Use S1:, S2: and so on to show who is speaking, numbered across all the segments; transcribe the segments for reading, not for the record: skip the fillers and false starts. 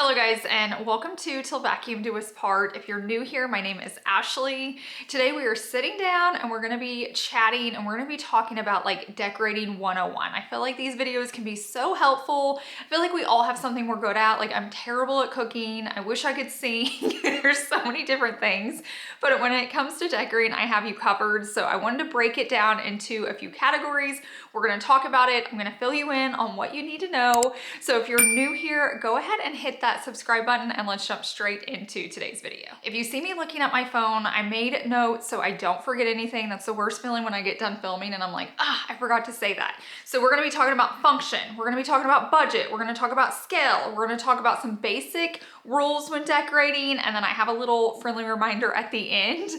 S1: Hello guys, and welcome to Till Vacuum Do Us Part. If you're new here, my name is Ashley. Today we are sitting down and we're gonna be chatting and we're gonna be talking about like decorating 101. I feel like these videos can be so helpful. I feel like we all have something we're good at. Like I'm terrible at cooking. I wish I could sing. There's so many different things, but when it comes to decorating, I have you covered. So I wanted to break it down into a few categories. We're gonna talk about it. I'm gonna fill you in on what you need to know. So if you're new here, go ahead and hit that subscribe button and let's jump straight into today's video. If you see me looking at my phone, I made notes so I don't forget anything. That's the worst feeling when I get done filming and I'm like, I forgot to say that. So we're gonna be talking about function. We're gonna be talking about budget. We're gonna talk about scale. We're gonna talk about some basic rules when decorating. And then I have a little friendly reminder at the end.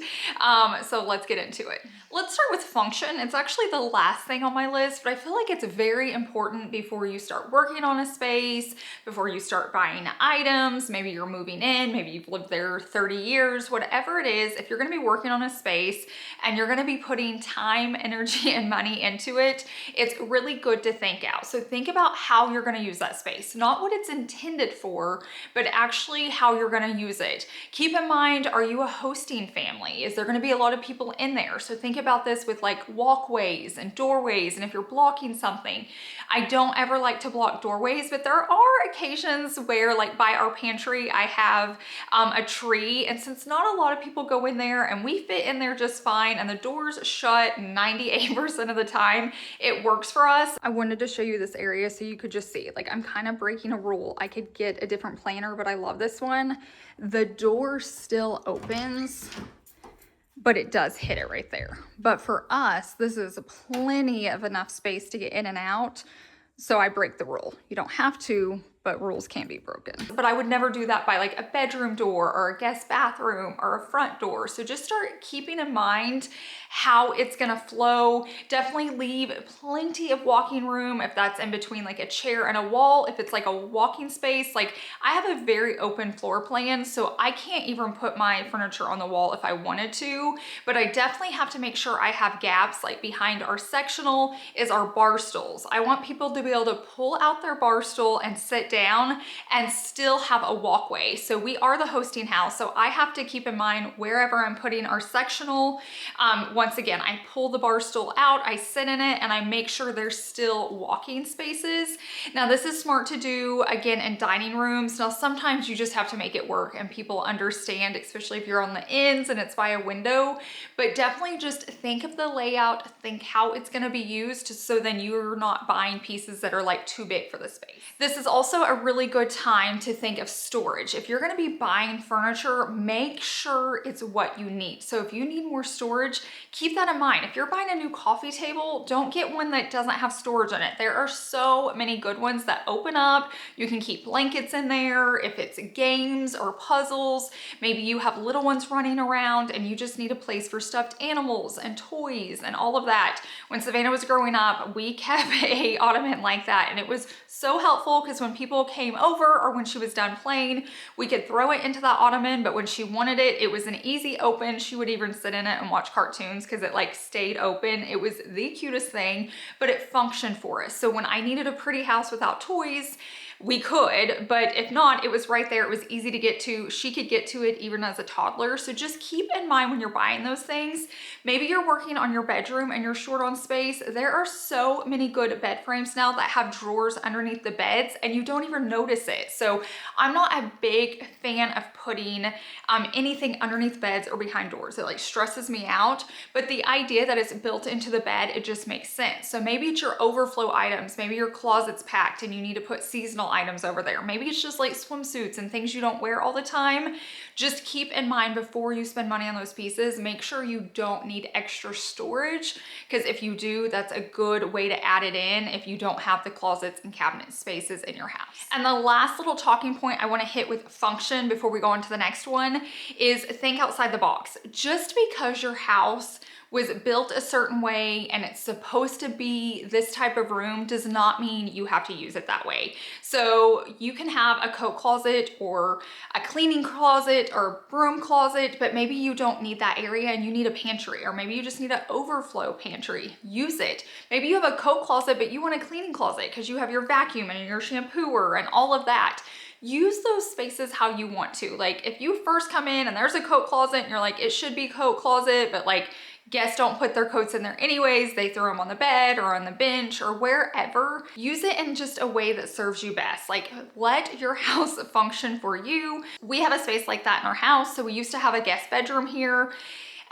S1: So let's get into it. Let's start with function. It's actually the last thing on my list, but I feel like it's very important before you start working on a space, before you start buying items, maybe you're moving in, maybe you've lived there 30 years, whatever it is. If you're gonna be working on a space and you're gonna be putting time, energy, and money into it, it's really good to think out. So think about how you're gonna use that space, not what it's intended for, but actually how you're gonna use it. Keep in mind, are you a hosting family? Is there gonna be a lot of people in there? So think about this with like walkways and doorways, and if you're blocking something. I don't ever like to block doorways, but there are occasions where like by our pantry, I have a tree, and since not a lot of people go in there and we fit in there just fine and the door's shut 98% of the time, it works for us. I wanted to show you this area so you could just see, like I'm kind of breaking a rule. I could get a different planner, but I love this one. The door still opens, but it does hit it right there. But for us, this is plenty of enough space to get in and out. So I break the rule. You don't have to, but rules can be broken. But I would never do that by like a bedroom door or a guest bathroom or a front door. So just start keeping in mind how it's gonna flow. Definitely leave plenty of walking room if that's in between like a chair and a wall. If it's like a walking space, like I have a very open floor plan, so I can't even put my furniture on the wall if I wanted to, but I definitely have to make sure I have gaps. Like behind our sectional is our bar stools. I want people to be able to pull out their bar stool and sit down and still have a walkway. So we are the hosting house, so I have to keep in mind wherever I'm putting our sectional. Once again, I pull the bar stool out, I sit in it, and I make sure there's still walking spaces. Now this is smart to do again in dining rooms. Now sometimes you just have to make it work and people understand, especially if you're on the ends and it's by a window, but definitely just think of the layout, think how it's gonna be used, so then you're not buying pieces that are like too big for the space. This is also a really good time to think of storage. If you're gonna be buying furniture, make sure it's what you need. So if you need more storage, keep that in mind. If you're buying a new coffee table, don't get one that doesn't have storage in it. There are so many good ones that open up. You can keep blankets in there. If it's games or puzzles, maybe you have little ones running around and you just need a place for stuffed animals and toys and all of that. When Savannah was growing up, we kept a ottoman like that, and it was so helpful because when people came over or when she was done playing, we could throw it into that ottoman, but when she wanted it, it was an easy open. She would even sit in it and watch cartoons because it like stayed open. It was the cutest thing, but it functioned for us. So when I needed a pretty house without toys, we could, but if not, it was right there. It was easy to get to. She could get to it even as a toddler. So just keep in mind when you're buying those things. Maybe you're working on your bedroom and you're short on space. There are so many good bed frames now that have drawers underneath the beds and you don't even notice it. So I'm not a big fan of putting anything underneath beds or behind doors. It like stresses me out, but the idea that it's built into the bed, it just makes sense. So maybe it's your overflow items. Maybe your closet's packed and you need to put seasonal items over there. Maybe it's just like swimsuits and things you don't wear all the time. Just keep in mind before you spend money on those pieces, make sure you don't need extra storage, because if you do, that's a good way to add it in if you don't have the closets and cabinet spaces in your house. And the last little talking point I want to hit with function before we go on to the next one is think outside the box. Just because your house was built a certain way and it's supposed to be this type of room does not mean you have to use it that way. So you can have a coat closet or a cleaning closet or broom closet, but maybe you don't need that area and you need a pantry, or maybe you just need an overflow pantry. Use it. Maybe you have a coat closet, but you want a cleaning closet because you have your vacuum and your shampooer and all of that. use those spaces how you want to. Like if you first come in and there's a coat closet and you're like, it should be coat closet, but like guests don't put their coats in there anyways, they throw them on the bed or on the bench or wherever. Use it in just a way that serves you best. Like let your house function for you. We have a space like that in our house. So we used to have a guest bedroom here.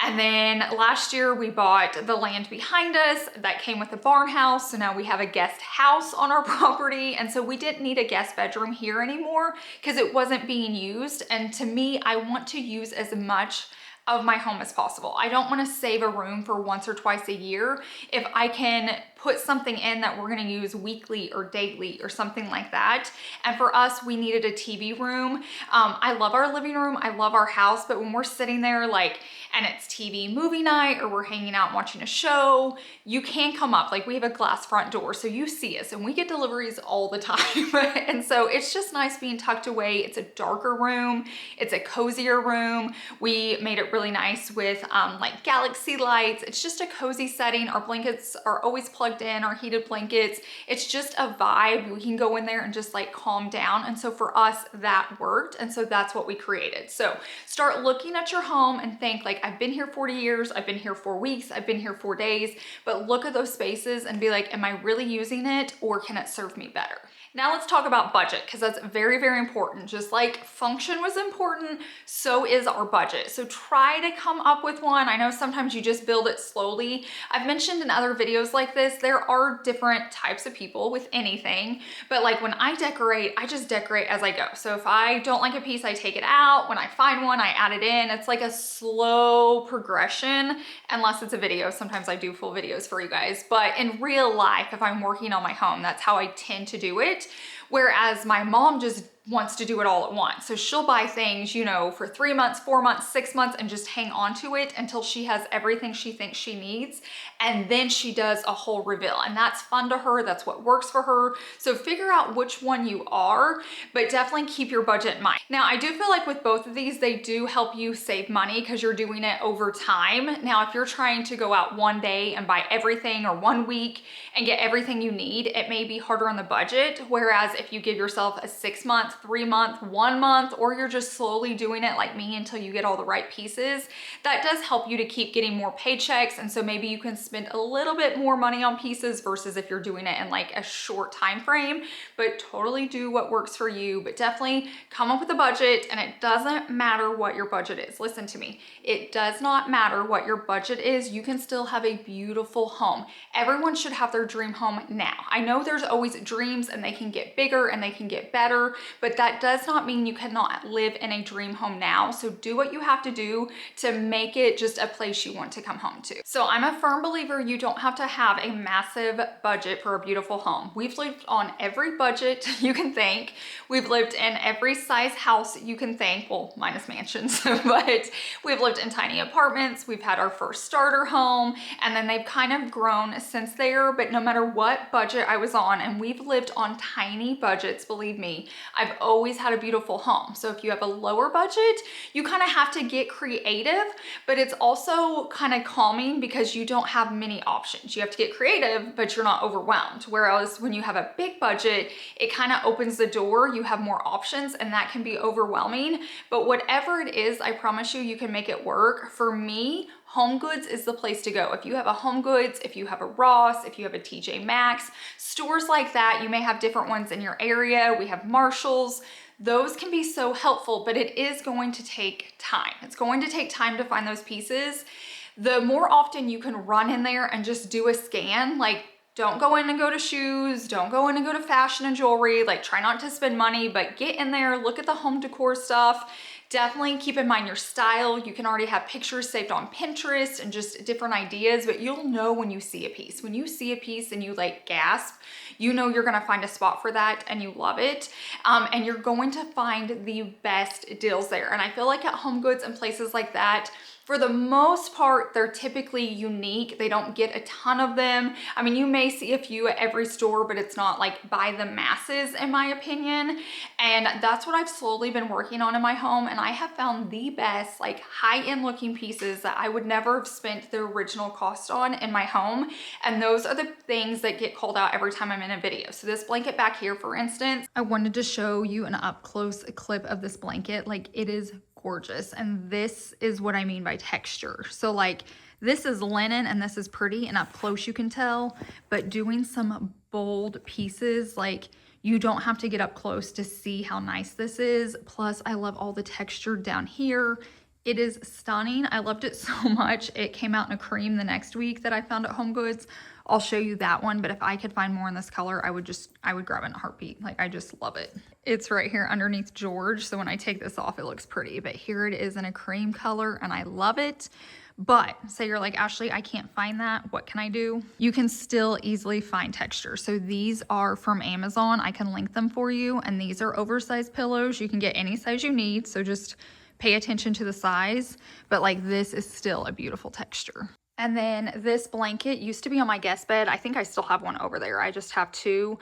S1: And then last year we bought the land behind us that came with the barn house. So now we have a guest house on our property. And so we didn't need a guest bedroom here anymore because it wasn't being used. And to me, I want to use as much of my home as possible. I don't want to save a room for once or twice a year. If I can put something in that we're going to use weekly or daily or something like that. And for us, we needed a TV room. I love our living room. I love our house, but when we're sitting there like, and it's TV movie night or we're hanging out and watching a show, you can come up. Like we have a glass front door, so you see us and we get deliveries all the time. And so it's just nice being tucked away. It's a darker room. It's a cozier room. We made it really nice with like galaxy lights. It's just a cozy setting. Our blankets are always plugged in, our heated blankets. It's just a vibe. We can go in there and just like calm down. And so for us, that worked. And so that's what we created. So start looking at your home and think like, I've been here 40 years, I've been here 4 weeks, I've been here 4 days, but look at those spaces and be like, am I really using it or can it serve me better? Now let's talk about budget because that's very, very important. Just like function was important, so is our budget. So try to come up with one. I know sometimes you just build it slowly. I've mentioned in other videos like this, there are different types of people with anything, but like when I decorate, I just decorate as I go. So if I don't like a piece, I take it out. When I find one, I add it in. It's like a slow progression, unless it's a video. Sometimes I do full videos for you guys, but in real life, if I'm working on my home, that's how I tend to do it. Whereas my mom just wants to do it all at once. So she'll buy things, you know, for 3 months, 4 months, 6 months, and just hang on to it until she has everything she thinks she needs. And then she does a whole reveal. And that's fun to her. That's what works for her. So figure out which one you are, but definitely keep your budget in mind. Now, I do feel like with both of these, they do help you save money because you're doing it over time. Now, if you're trying to go out one day and buy everything or 1 week and get everything you need, it may be harder on the budget. Whereas if you give yourself a 6 month, 3 month, 1 month, or you're just slowly doing it like me until you get all the right pieces, that does help you to keep getting more paychecks. And so maybe you can spend a little bit more money on pieces versus if you're doing it in like a short time frame, but totally do what works for you. But definitely come up with a budget, and it doesn't matter what your budget is. Listen to me. It does not matter what your budget is. You can still have a beautiful home. Everyone should have their dream home now. I know there's always dreams and they can get bigger and they can get better, but that does not mean you cannot live in a dream home now. So do what you have to do to make it just a place you want to come home to. So I'm a firm believer you don't have to have a massive budget for a beautiful home. We've lived on every budget you can think. We've lived in every size house you can think, well, minus mansions, but we've lived in tiny apartments. We've had our first starter home, and then they've kind of grown since there. But no matter what budget I was on, and we've lived on tiny budgets, believe me, I've always had a beautiful home. So if you have a lower budget, you kind of have to get creative, but it's also kind of calming because you don't have many options. You have to get creative, but you're not overwhelmed. Whereas when you have a big budget, it kind of opens the door. You have more options, and that can be overwhelming. But whatever it is, I promise you, you can make it work. For me, Home Goods is the place to go. If you have a Home Goods, if you have a Ross, if you have a TJ Maxx, stores like that, you may have different ones in your area. We have Marshalls. Those can be so helpful, but it is going to take time. It's going to take time to find those pieces. The more often you can run in there and just do a scan, like don't go in and go to shoes, don't go in and go to fashion and jewelry, like try not to spend money, but get in there, look at the home decor stuff. Definitely keep in mind your style. You can already have pictures saved on Pinterest and just different ideas, but you'll know when you see a piece. When you see a piece and you like gasp, you know you're gonna find a spot for that and you love it. And you're going to find the best deals there. And I feel like at Home Goods and places like that, For the most part, they're typically unique. They don't get a ton of them. I mean, you may see a few at every store, but it's not like by the masses, in my opinion. And that's what I've slowly been working on in my home. And I have found the best, like high-end looking pieces that I would never have spent the original cost on in my home. And those are the things that get called out every time I'm in a video. So this blanket back here, for instance, I wanted to show you an up close clip of this blanket. Like, it is gorgeous. And this is what I mean by texture. So like, this is linen and this is pretty, and up close you can tell, but doing some bold pieces, like, you don't have to get up close to see how nice this is. Plus, I love all the texture down here. It is stunning. I loved it so much. It came out in a cream the next week that I found at HomeGoods. I'll show you that one, but if I could find more in this color, I would grab it in a heartbeat. Like, I just love it. It's right here underneath George, so when I take this off, it looks pretty, but here it is in a cream color, and I love it. But say you're like, Ashley, I can't find that. What can I do? You can still easily find texture. So these are from Amazon. I can link them for you, and these are oversized pillows. You can get any size you need, so just pay attention to the size, but like, this is still a beautiful texture. And then this blanket used to be on my guest bed. I think I still have one over there. I just have two.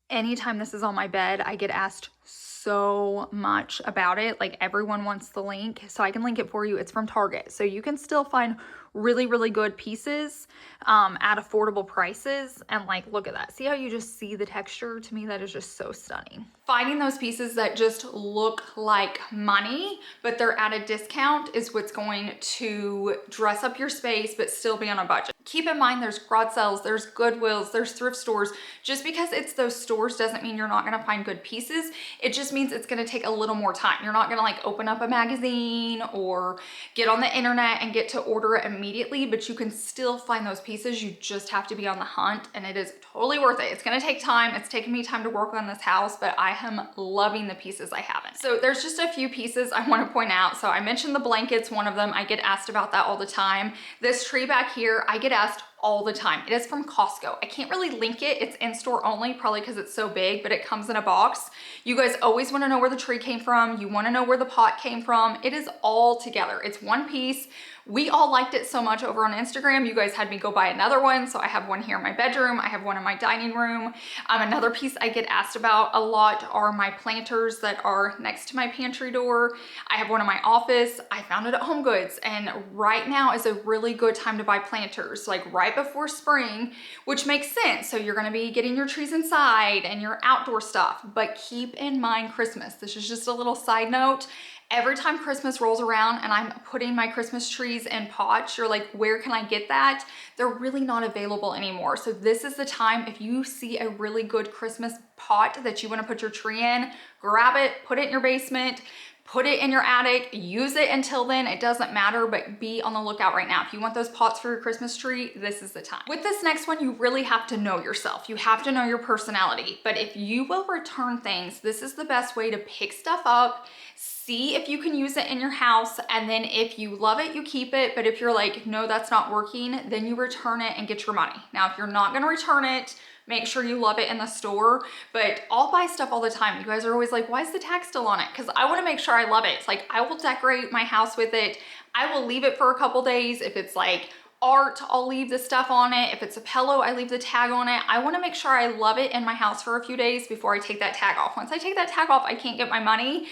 S1: Anytime this is on my bed, I get asked so much about it. Like, everyone wants the link, so I can link it for you. It's from Target. So you can still find really, really good pieces at affordable prices. And like, look at that. See how you just see the texture? To me, that is just so stunning. Finding those pieces that just look like money, but they're at a discount, is what's going to dress up your space, but still be on a budget. Keep in mind, there's garage sales, there's Goodwills, there's thrift stores. Just because it's those stores doesn't mean you're not gonna find good pieces. It just means it's gonna take a little more time. You're not gonna like open up a magazine or get on the internet and get to order it immediately, but you can still find those pieces. You just have to be on the hunt, and it is totally worth it. It's gonna take time. It's taken me time to work on this house, but I am loving the pieces I have. So there's just a few pieces I want to point out. So I mentioned the blankets, one of them. I get asked about that all the time. This tree back here, I get asked all the time. It is from Costco. I can't really link it. It's in store only, probably because it's so big, but it comes in a box. You guys always want to know where the tree came from. You want to know where the pot came from. It is all together. It's one piece. We all liked it so much over on Instagram. You guys had me go buy another one. So I have one here in my bedroom. I have one in my dining room. Another piece I get asked about a lot are my planters that are next to my pantry door. I have one in my office. I found it at HomeGoods, and right now is a really good time to buy planters, like right before spring, which makes sense. So you're gonna be getting your trees inside and your outdoor stuff, but keep in mind Christmas. This is just a little side note. Every time Christmas rolls around and I'm putting my Christmas trees in pots, you're like, where can I get that? They're really not available anymore. So this is the time, if you see a really good Christmas pot that you want to put your tree in, grab it, put it in your basement, put it in your attic, use it until then. It doesn't matter, but be on the lookout right now. If you want those pots for your Christmas tree, this is the time. With this next one, you really have to know yourself. You have to know your personality. But if you will return things, this is the best way to pick stuff up, see if you can use it in your house, and then if you love it, you keep it. But if you're like, no, that's not working, then you return it and get your money. Now, if you're not gonna return it, make sure you love it in the store. But I'll buy stuff all the time. You guys are always like, why is the tag still on it? Because I want to make sure I love it. It's like, I will decorate my house with it. I will leave it for a couple days. If it's like art, I'll leave the stuff on it. If it's a pillow, I leave the tag on it. I want to make sure I love it in my house for a few days before I take that tag off. Once I take that tag off, I can't get my money.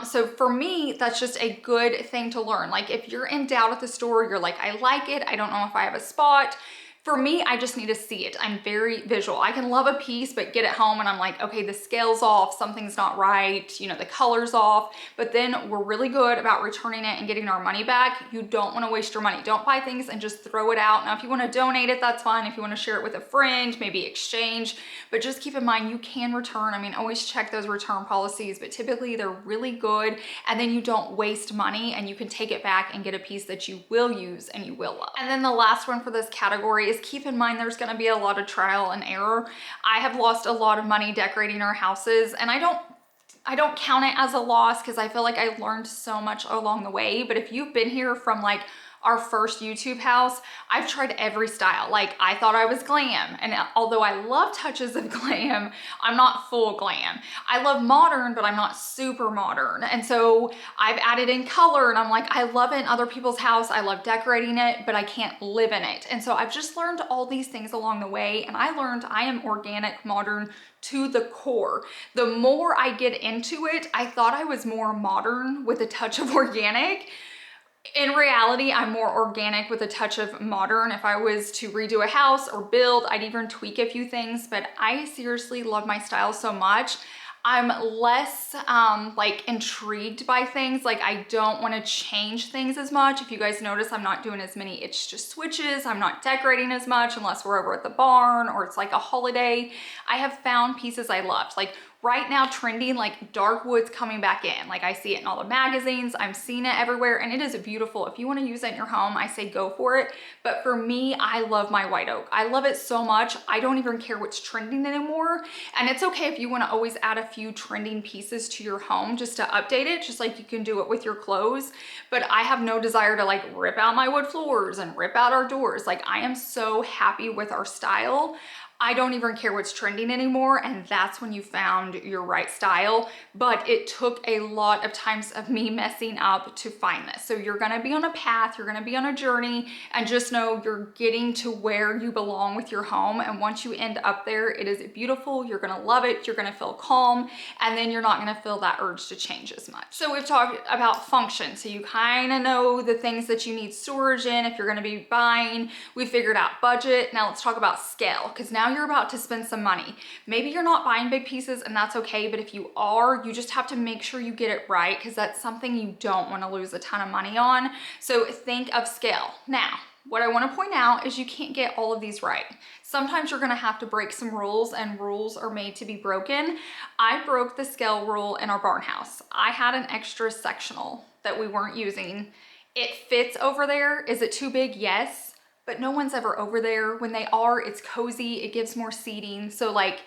S1: So for me, that's just a good thing to learn. Like, if you're in doubt at the store, you're like, I like it, I don't know if I have a spot. For me, I just need to see it. I'm very visual. I can love a piece, but get it home and I'm like, okay, the scale's off, something's not right, you know, the color's off, but then we're really good about returning it and getting our money back. You don't wanna waste your money. Don't buy things and just throw it out. Now, if you wanna donate it, that's fine. If you wanna share it with a friend, maybe exchange, but just keep in mind, you can return. I mean, always check those return policies, but typically they're really good, and then you don't waste money and you can take it back and get a piece that you will use and you will love. And then the last one for this category is, keep in mind there's going to be a lot of trial and error. I have lost a lot of money decorating our houses, and I don't count it as a loss because I feel like I learned so much along the way. But if you've been here from like our first YouTube house, I've tried every style. Like, I thought I was glam, and although I love touches of glam, I'm not full glam. I love modern, but I'm not super modern. And so I've added in color, and I'm like, I love it in other people's house. I love decorating it, but I can't live in it. And so I've just learned all these things along the way, and I learned I am organic, modern to the core. The more I get into it, I thought I was more modern with a touch of organic. In reality, I'm more organic with a touch of modern. If I was to redo a house or build, I'd even tweak a few things, but I seriously love my style so much. I'm less like intrigued by things. Like, I don't want to change things as much. If you guys notice, I'm not doing as many it's just switches. I'm not decorating as much unless we're over at the barn or it's like a holiday. I have found pieces I loved. Like, right now trending, like dark wood's coming back in. Like, I see it in all the magazines, I'm seeing it everywhere, and it is beautiful. If you want to use it in your home, I say go for it. But for me, I love my white oak. I love it so much. I don't even care what's trending anymore. And it's okay if you want to always add a few trending pieces to your home just to update it, just like you can do it with your clothes. But I have no desire to like rip out my wood floors and rip out our doors. Like, I am so happy with our style. I don't even care what's trending anymore, and that's when you found your right style. But it took a lot of times of me messing up to find this. So you're gonna be on a path, you're gonna be on a journey, and just know you're getting to where you belong with your home. And once you end up there, it is beautiful, you're gonna love it, you're gonna feel calm, and then you're not gonna feel that urge to change as much. So we've talked about function, so you kind of know the things that you need storage in if you're gonna be buying. We figured out budget. Now let's talk about scale, because now you're about to spend some money. Maybe you're not buying big pieces, and that's okay, but if you are, you just have to make sure you get it right, because that's something you don't want to lose a ton of money on. So think of scale. Now, what I want to point out is you can't get all of these right. Sometimes you're going to have to break some rules, and rules are made to be broken. I broke the scale rule in our barn house. I had an extra sectional that we weren't using. It fits over there. Is it too big? Yes. But no one's ever over there. When they are, it's cozy, it gives more seating. So like,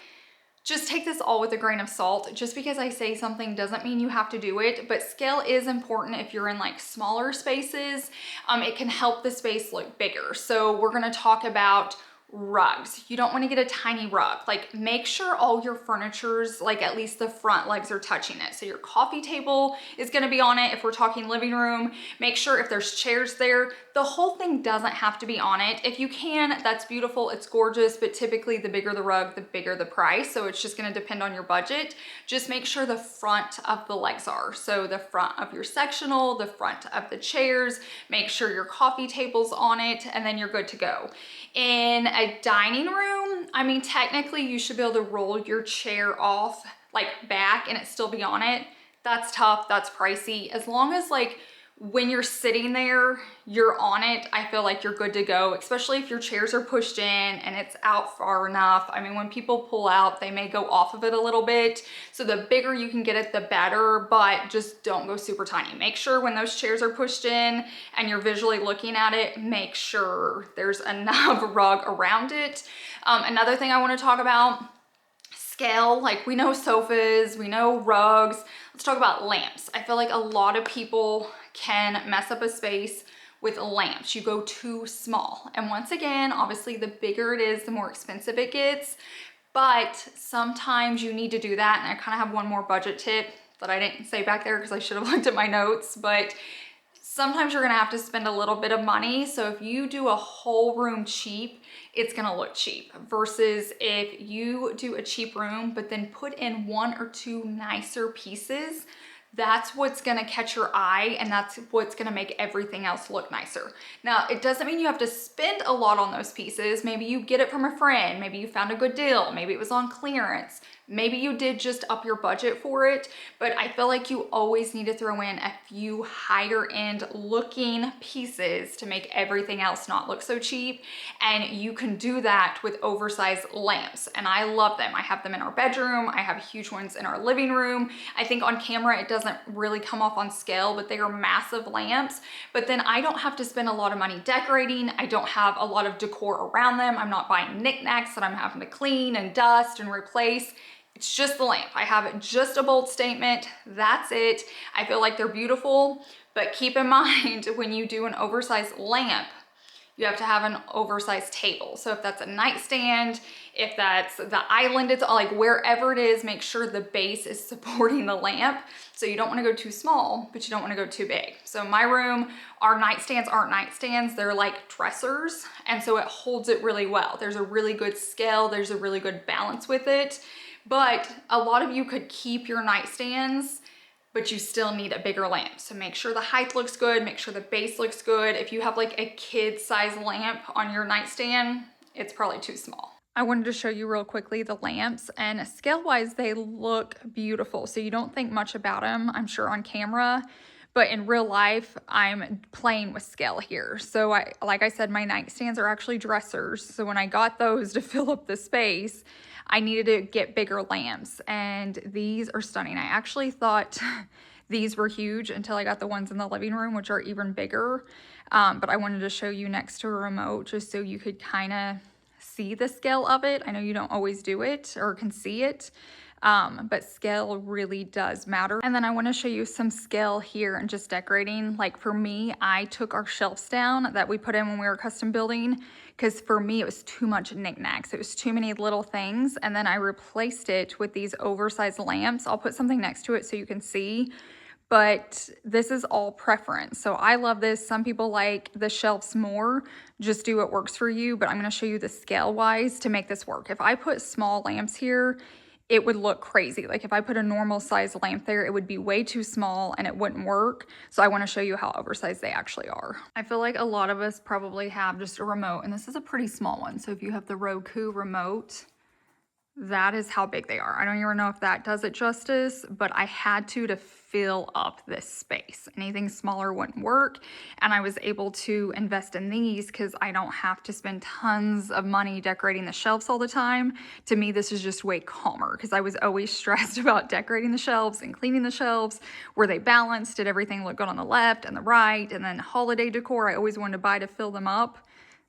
S1: just take this all with a grain of salt. Just because I say something doesn't mean you have to do it, but scale is important if you're in like smaller spaces. It can help the space look bigger. So we're gonna talk about rugs. You don't want to get a tiny rug. Like, make sure all your furniture's like at least the front legs are touching it. So your coffee table is going to be on it. If we're talking living room, make sure if there's chairs there, the whole thing doesn't have to be on it. If you can, that's beautiful, it's gorgeous, but typically the bigger the rug, the bigger the price. So it's just going to depend on your budget. Just make sure the front of the legs are. So the front of your sectional, the front of the chairs, make sure your coffee table's on it, and then you're good to go. In a dining room, I mean, technically you should be able to roll your chair off like back and it still be on it. That's tough, that's pricey. As long as like when you're sitting there, you're on it, I feel like you're good to go, especially if your chairs are pushed in and it's out far enough. I mean, when people pull out, they may go off of it a little bit. So the bigger you can get it, the better, but just don't go super tiny. Make sure when those chairs are pushed in and you're visually looking at it, make sure there's enough rug around it. Another thing I want to talk about, scale. Like, we know sofas, we know rugs. Let's talk about lamps. I feel like a lot of people can mess up a space with lamps. You go too small. And once again, obviously the bigger it is, the more expensive it gets. But sometimes you need to do that. And I kind of have one more budget tip that I didn't say back there because I should have looked at my notes. But sometimes you're gonna have to spend a little bit of money. So if you do a whole room cheap, it's gonna look cheap, versus if you do a cheap room, but then put in one or two nicer pieces, that's what's gonna catch your eye, and that's what's gonna make everything else look nicer. Now, it doesn't mean you have to spend a lot on those pieces. Maybe you get it from a friend, maybe you found a good deal, maybe it was on clearance. Maybe you did just up your budget for it, but I feel like you always need to throw in a few higher end looking pieces to make everything else not look so cheap. And you can do that with oversized lamps. And I love them. I have them in our bedroom. I have huge ones in our living room. I think on camera, it doesn't really come off on scale, but they are massive lamps. But then I don't have to spend a lot of money decorating. I don't have a lot of decor around them. I'm not buying knickknacks that I'm having to clean and dust and replace. It's just the lamp. I have just a bold statement. That's it. I feel like they're beautiful, but keep in mind when you do an oversized lamp, you have to have an oversized table. So if that's a nightstand, if that's the island, it's like wherever it is, make sure the base is supporting the lamp. So you don't want to go too small, but you don't want to go too big. So in my room, our nightstands aren't nightstands, they're like dressers. And so it holds it really well. There's a really good scale, there's a really good balance with it. But a lot of you could keep your nightstands, but you still need a bigger lamp. So make sure the height looks good, make sure the base looks good. If you have like a kid size lamp on your nightstand, it's probably too small. I wanted to show you real quickly the lamps, and scale wise, they look beautiful. So you don't think much about them, I'm sure on camera, but in real life, I'm playing with scale here. So like I said, my nightstands are actually dressers. So when I got those to fill up the space, I needed to get bigger lamps, and these are stunning. I actually thought these were huge until I got the ones in the living room, which are even bigger. But I wanted to show you next to a remote just so you could kind of see the scale of it. I know you don't always do it or can see it, but scale really does matter. And then I want to show you some scale here and just decorating. Like for me, I took our shelves down that we put in when we were custom building, because for me, it was too much knickknacks. It was too many little things. And then I replaced it with these oversized lamps. I'll put something next to it so you can see, but this is all preference. So I love this. Some people like the shelves more. Just do what works for you, but I'm gonna show you the scale wise to make this work. If I put small lamps here, it would look crazy. Like if I put a normal size lamp there, it would be way too small and it wouldn't work. So I wanna show you how oversized they actually are. I feel like a lot of us probably have just a remote, and this is a pretty small one. So if you have the Roku remote, that is how big they are. I don't even know if that does it justice, but I had to fill up this space. Anything smaller wouldn't work. And I was able to invest in these because I don't have to spend tons of money decorating the shelves all the time. To me, this is just way calmer because I was always stressed about decorating the shelves and cleaning the shelves. Were they balanced? Did everything look good on the left and the right? And then holiday decor, I always wanted to buy to fill them up.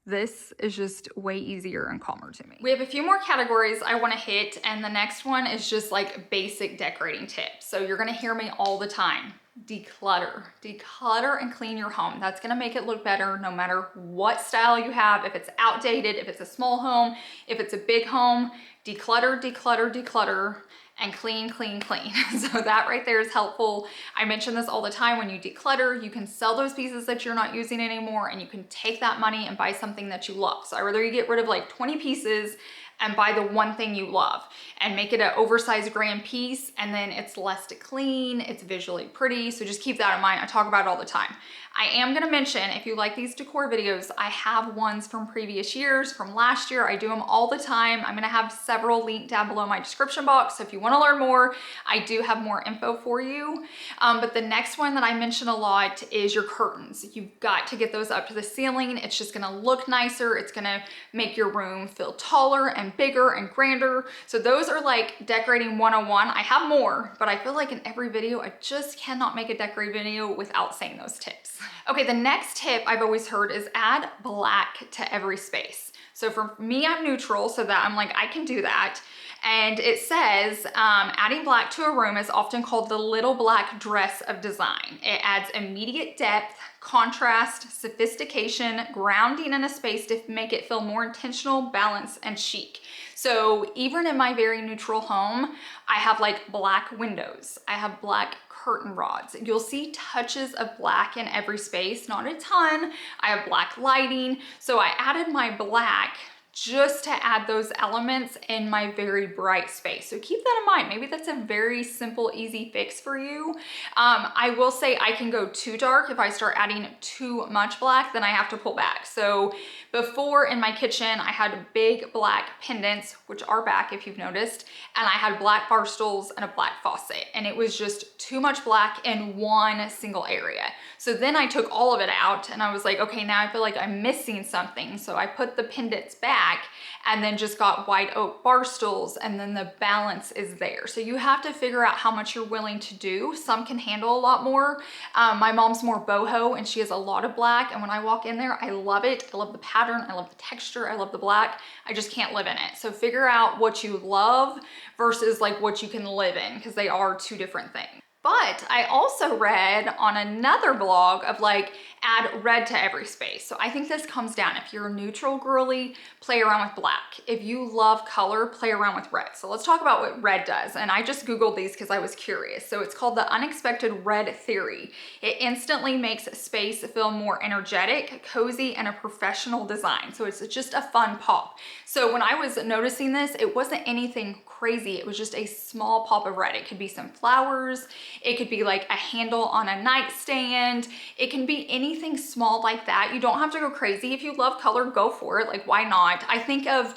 S1: This is just way easier and calmer to me. We have a few more categories I want to hit, and the next one is just like basic decorating tips. So you're going to hear me all the time. Declutter. Declutter and clean your home. That's going to make it look better no matter what style you have. If it's outdated, if it's a small home, if it's a big home, declutter, declutter, declutter, and clean, clean, clean. So that right there is helpful. I mention this all the time. When you declutter, you can sell those pieces that you're not using anymore, and you can take that money and buy something that you love. So I'd rather you get rid of like 20 pieces and buy the one thing you love and make it an oversized grand piece, and then it's less to clean, it's visually pretty. So just keep that in mind. I talk about it all the time. I am gonna mention, if you like these decor videos, I have ones from previous years, from last year. I do them all the time. I'm gonna have several linked down below my description box. So if you wanna learn more, I do have more info for you. But the next one that I mention a lot is your curtains. You've got to get those up to the ceiling. It's just gonna look nicer. It's gonna make your room feel taller and bigger and grander. So those are like decorating 101. I have more, but I feel like in every video, I just cannot make a decorating video without saying those tips. Okay, the next tip I've always heard is add black to every space. So for me, I'm neutral, so that I'm like, I can do that. And it says, adding black to a room is often called the little black dress of design. It adds immediate depth, contrast, sophistication, grounding in a space to make it feel more intentional, balanced, and chic. So even in my very neutral home, I have like black windows. I have black curtain rods. You'll see touches of black in every space, not a ton. I have black lighting. So I added my black just to add those elements in my very bright space. So keep that in mind. Maybe that's a very simple, easy fix for you. I will say I can go too dark. If I start adding too much black, then I have to pull back. So before in my kitchen, I had big black pendants, which are back if you've noticed, and I had black bar stools and a black faucet, and it was just too much black in one single area. So then I took all of it out and I was like, okay, now I feel like I'm missing something. So I put the pendants back black and then just got white oak bar stools, and then the balance is there. So you have to figure out how much you're willing to do. Some can handle a lot more. My mom's more boho and she has a lot of black, and when I walk in there, I love it. I love the pattern, I love the texture, I love the black. I just can't live in it. So figure out what you love versus like what you can live in, because they are two different things. But I also read on another blog of like, add red to every space. So I think this comes down, if you're a neutral girly, play around with black. If you love color, play around with red. So let's talk about what red does. And I just Googled these because I was curious. So it's called the unexpected red theory. It instantly makes space feel more energetic, cozy, and a professional design. So it's just a fun pop. So when I was noticing this, it wasn't anything crazy. It was just a small pop of red. It could be some flowers. It could be like a handle on a nightstand. It can be anything small like that. You don't have to go crazy. If you love color, go for it. Like, why not? I think of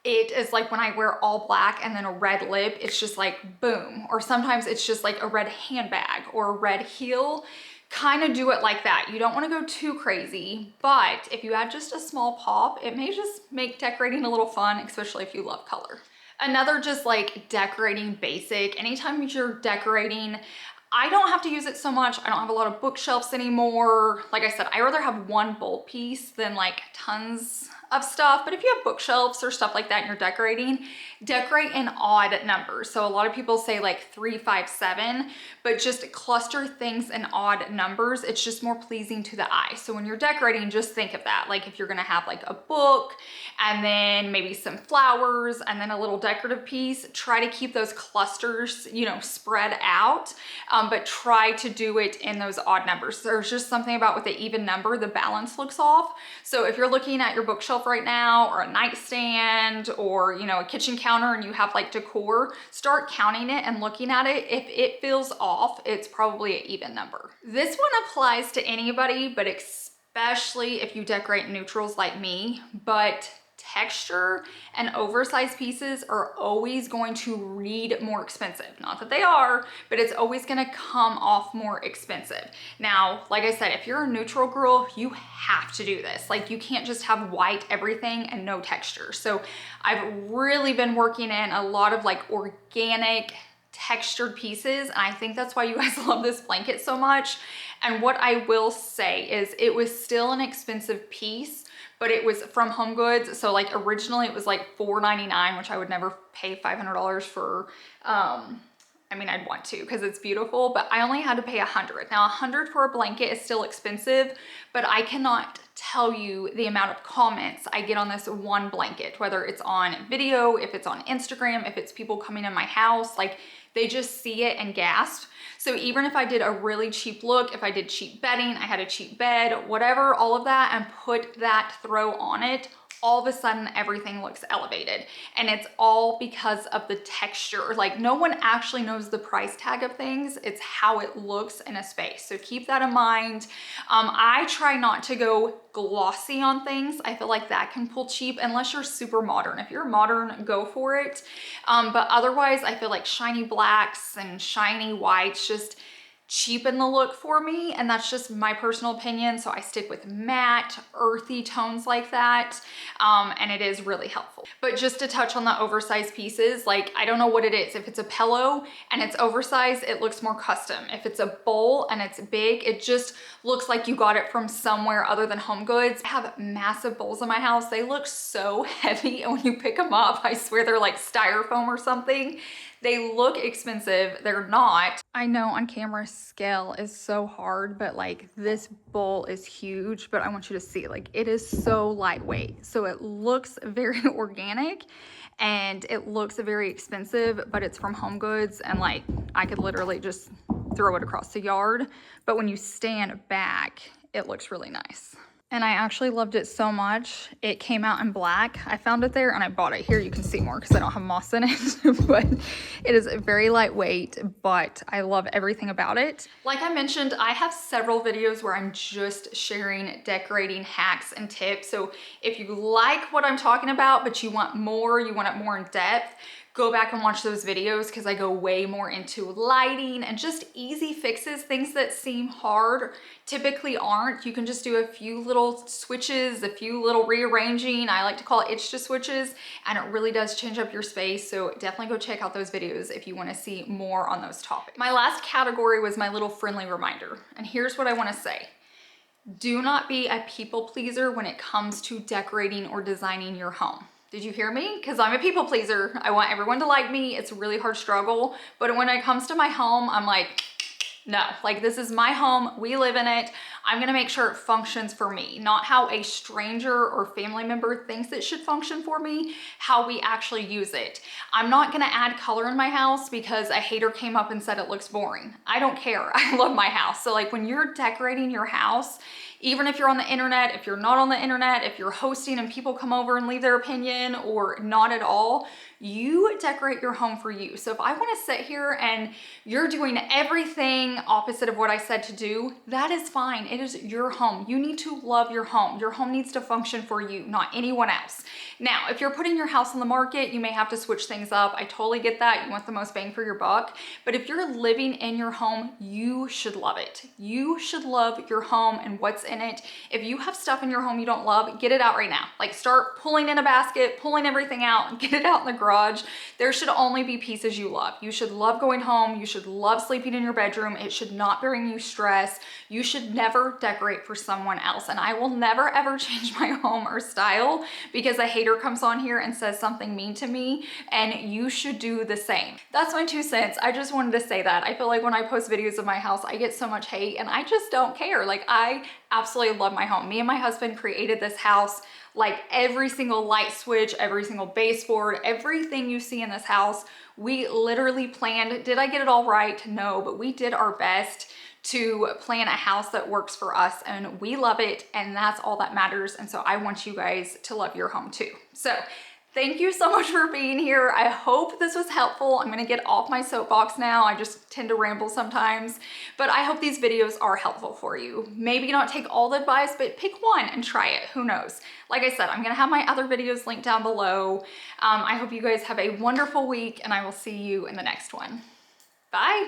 S1: it as like when I wear all black and then a red lip, it's just like boom. Or sometimes it's just like a red handbag or a red heel. Kind of do it like that. You don't want to go too crazy, but if you add just a small pop, it may just make decorating a little fun, especially if you love color. Another just like decorating basic, anytime you're decorating, I don't have to use it so much. I don't have a lot of bookshelves anymore. Like I said, I rather have one bold piece than like tons of stuff. But if you have bookshelves or stuff like that and you're decorating, decorate in odd numbers. So a lot of people say like 3, 5, 7, but just cluster things in odd numbers. It's just more pleasing to the eye. So when you're decorating, just think of that. Like if you're gonna have like a book and then maybe some flowers and then a little decorative piece, try to keep those clusters, you know, spread out, but try to do it in those odd numbers. There's just something about with the even number, the balance looks off. So if you're looking at your bookshelf right now, or a nightstand, or you know, a kitchen counter, and you have like decor, start counting it and looking at it. If it feels off, it's probably an even number. This one applies to anybody, but especially if you decorate neutrals like me. But texture and oversized pieces are always going to read more expensive. Not that they are, but it's always going to come off more expensive. Now, like I said, if you're a neutral girl, you have to do this. Like, you can't just have white everything and no texture. So I've really been working in a lot of like organic textured pieces, and I think that's why you guys love this blanket so much. And what I will say is it was still an expensive piece, but it was from Home Goods. So like originally it was like $4.99, which I would never pay $500 for. I mean, I'd want to because it's beautiful, but I only had to pay $100. Now $100 for a blanket is still expensive, but I cannot tell you the amount of comments I get on this one blanket, whether it's on video, if it's on Instagram, if it's people coming in my house, like they just see it and gasp. So even if I did a really cheap look, if I did cheap bedding, I had a cheap bed, whatever, all of that, and put that throw on it, all of a sudden everything looks elevated. And it's all because of the texture. Like, no one actually knows the price tag of things. It's how it looks in a space. So keep that in mind. I try not to go glossy on things. I feel like that can pull cheap unless you're super modern. If you're modern, go for it. But otherwise, I feel like shiny blacks and shiny whites just cheapen the look for me, and that's just my personal opinion. So I stick with matte, earthy tones like that, and it is really helpful. But just to touch on the oversized pieces, like, I don't know what it is. If it's a pillow and it's oversized, it looks more custom. If it's a bowl and it's big, it just looks like you got it from somewhere other than Home Goods. I have massive bowls in my house. They look so heavy, and when you pick them up, I swear they're like styrofoam or something. They look expensive, they're not. I know on camera scale is so hard, but like this bowl is huge, but I want you to see, like, it is so lightweight. So it looks very organic and it looks very expensive, but it's from Home Goods, and like I could literally just throw it across the yard. But when you stand back, it looks really nice. And I actually loved it so much. It came out in black. I found it there and I bought it. Here you can see more because I don't have moss in it, but it is very lightweight, but I love everything about it. Like I mentioned, I have several videos where I'm just sharing decorating hacks and tips. So if you like what I'm talking about, but you want more, you want it more in depth, go back and watch those videos because I go way more into lighting and just easy fixes. Things that seem hard typically aren't. You can just do a few little switches, a few little rearranging. I like to call it itch to switches, and it really does change up your space. So definitely go check out those videos if you want to see more on those topics. My last category was my little friendly reminder. And here's what I want to say. Do not be a people pleaser when it comes to decorating or designing your home. Did you hear me? Because I'm a people pleaser. I want everyone to like me. It's a really hard struggle. But when it comes to my home, I'm like, no, like this is my home. We live in it. I'm gonna make sure it functions for me, not how a stranger or family member thinks it should function for me, how we actually use it. I'm not gonna add color in my house because a hater came up and said it looks boring. I don't care. I love my house. So like when you're decorating your house, even if you're on the internet, if you're not on the internet, if you're hosting and people come over and leave their opinion or not at all, you decorate your home for you. So if I want to sit here and you're doing everything opposite of what I said to do, that is fine. It is your home. You need to love your home. Your home needs to function for you, not anyone else. Now, if you're putting your house on the market, you may have to switch things up. I totally get that. You want the most bang for your buck. But if you're living in your home, you should love it. You should love your home and what's in it. If you have stuff in your home you don't love, get it out right now. Like start pulling in a basket, pulling everything out, get it out in the garage. There should only be pieces you love. You should love going home. You should love sleeping in your bedroom. It should not bring you stress. You should never decorate for someone else. And I will never ever change my home or style because a hater comes on here and says something mean to me, and you should do the same. That's my 2 cents. I just wanted to say that. I feel like when I post videos of my house, I get so much hate and I just don't care. Like I absolutely love my home. Me and my husband created this house. Like every single light switch, every single baseboard, everything you see in this house, we literally planned. Did I get it all right? No, but we did our best to plan a house that works for us, and we love it, and that's all that matters. And so I want you guys to love your home too. So thank you so much for being here. I hope this was helpful. I'm gonna get off my soapbox now. I just tend to ramble sometimes, but I hope these videos are helpful for you. Maybe not take all the advice, but pick one and try it. Who knows? Like I said, I'm gonna have my other videos linked down below. I hope you guys have a wonderful week, and I will see you in the next one. Bye.